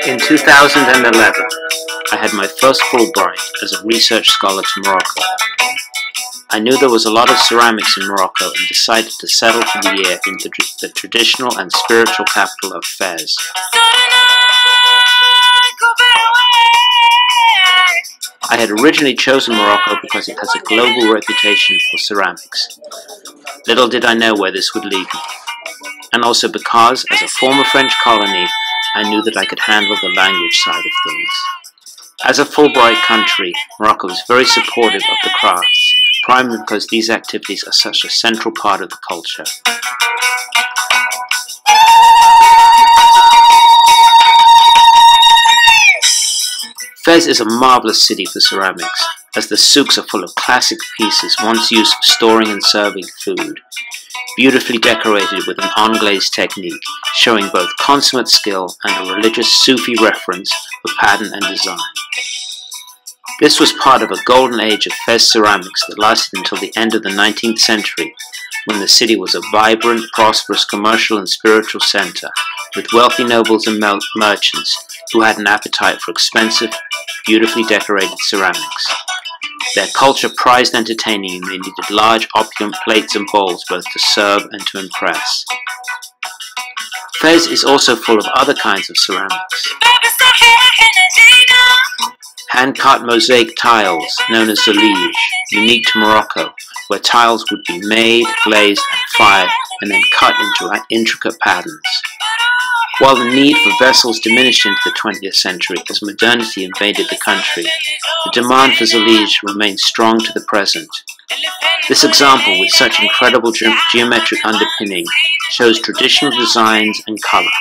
In 2011, I had my first Fulbright as a research scholar to Morocco. I knew there was a lot of ceramics in Morocco and decided to settle for the year in the traditional and spiritual capital of Fez. I had originally chosen Morocco because it has a global reputation for ceramics. Little did I know where this would lead me. And also because, as a former French colony, I knew that I could handle the language side of things. As a Fulbright country, Morocco is very supportive of the crafts, primarily because these activities are such a central part of the culture. Fez is a marvelous city for ceramics, as the souks are full of classic pieces once used for storing and serving food, beautifully decorated with an anglaise technique, showing both consummate skill and a religious Sufi reference for pattern and design. This was part of a golden age of Fez ceramics that lasted until the end of the 19th century, when the city was a vibrant, prosperous commercial and spiritual center, with wealthy nobles and merchants who had an appetite for expensive, beautifully decorated ceramics. Their culture prized entertaining, and they needed large opulent plates and bowls both to serve and to impress. Fez is also full of other kinds of ceramics. Hand-cut mosaic tiles, known as zalige, unique to Morocco, where tiles would be made, glazed and fired, and then cut into intricate patterns. While the need for vessels diminished into the 20th century as modernity invaded the country, the demand for zalige remains strong to the present. This example, with such incredible geometric underpinning, shows traditional designs and color.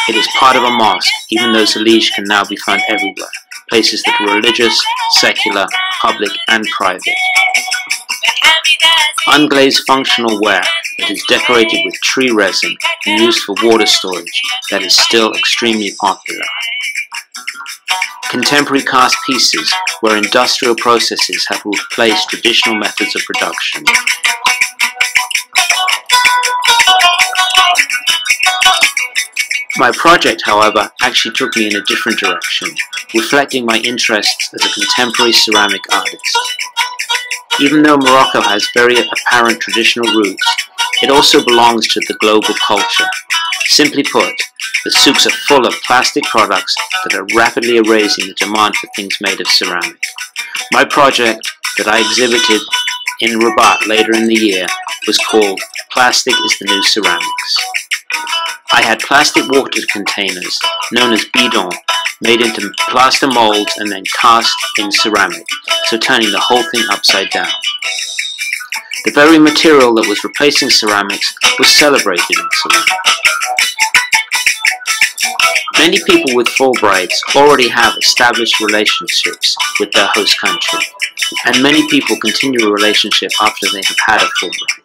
It is part of a mosque, even though zalige can now be found everywhere, places that are religious, secular, public and private. Unglazed functional ware that is decorated with tree resin and used for water storage that is still extremely popular. Contemporary cast pieces where industrial processes have replaced traditional methods of production. My project, however, actually took me in a different direction, reflecting my interests as a contemporary ceramic artist. Even though Morocco has very apparent traditional roots, it also belongs to the global culture. Simply put, the souks are full of plastic products that are rapidly erasing the demand for things made of ceramic. My project that I exhibited in Rabat later in the year was called Plastic is the New Ceramics. I had plastic water containers, known as bidons, made into plaster molds and then cast in ceramic, so turning the whole thing upside down. The very material that was replacing ceramics was celebrated in ceramic. Many people with Fulbrights already have established relationships with their host country, and many people continue a relationship after they have had a Fulbright.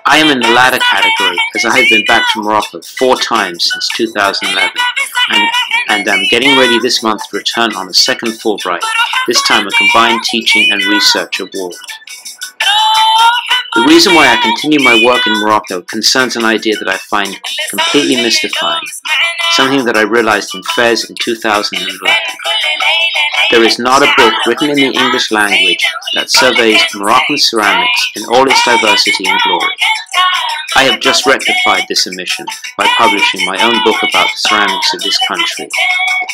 I am in the latter category, as I have been back to Morocco 4 times since 2011, and am getting ready this month to return on a second Fulbright, this time a combined teaching and research award. The reason why I continue my work in Morocco concerns an idea that I find completely mystifying, something that I realized in Fez in 2011. There is not a book written in the English language that surveys Moroccan ceramics in all its diversity and glory. I have just rectified this omission by publishing my own book about the ceramics of this country,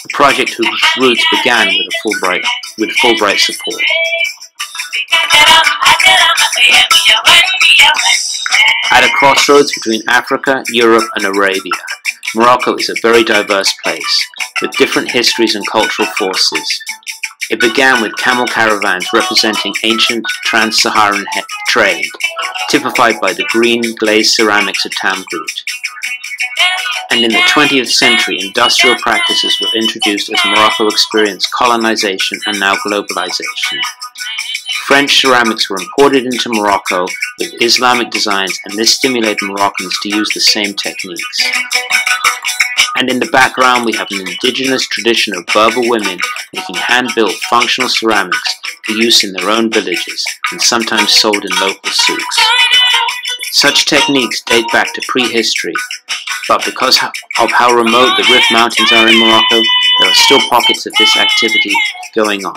a project whose roots began with Fulbright support. At a crossroads between Africa, Europe and Arabia, Morocco is a very diverse place, with different histories and cultural forces. It began with camel caravans representing ancient trans-Saharan trade, typified by the green glazed ceramics of Tamgut. And in the 20th century, industrial practices were introduced as Morocco experienced colonization and now globalization. French ceramics were imported into Morocco with Islamic designs, and this stimulated Moroccans to use the same techniques. And in the background we have an indigenous tradition of Berber women making hand-built functional ceramics for use in their own villages and sometimes sold in local souks. Such techniques date back to prehistory, but because of how remote the Rift Mountains are in Morocco, there are still pockets of this activity going on.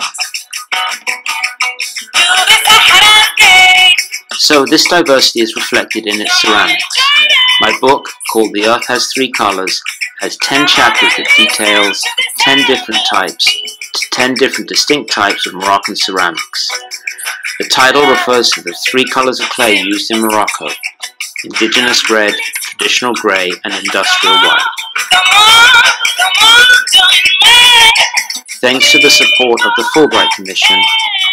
So this diversity is reflected in its ceramics. My book, called The Earth Has Three Colors, has 10 chapters that details 10 different distinct types of Moroccan ceramics. The title refers to the 3 colors of clay used in Morocco: indigenous red, traditional grey, and industrial white. Thanks to the support of the Fulbright Commission,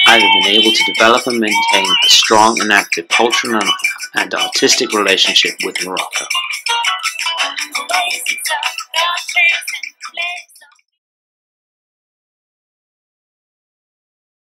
I have been able to develop and maintain a strong and active cultural and artistic relationship with Morocco.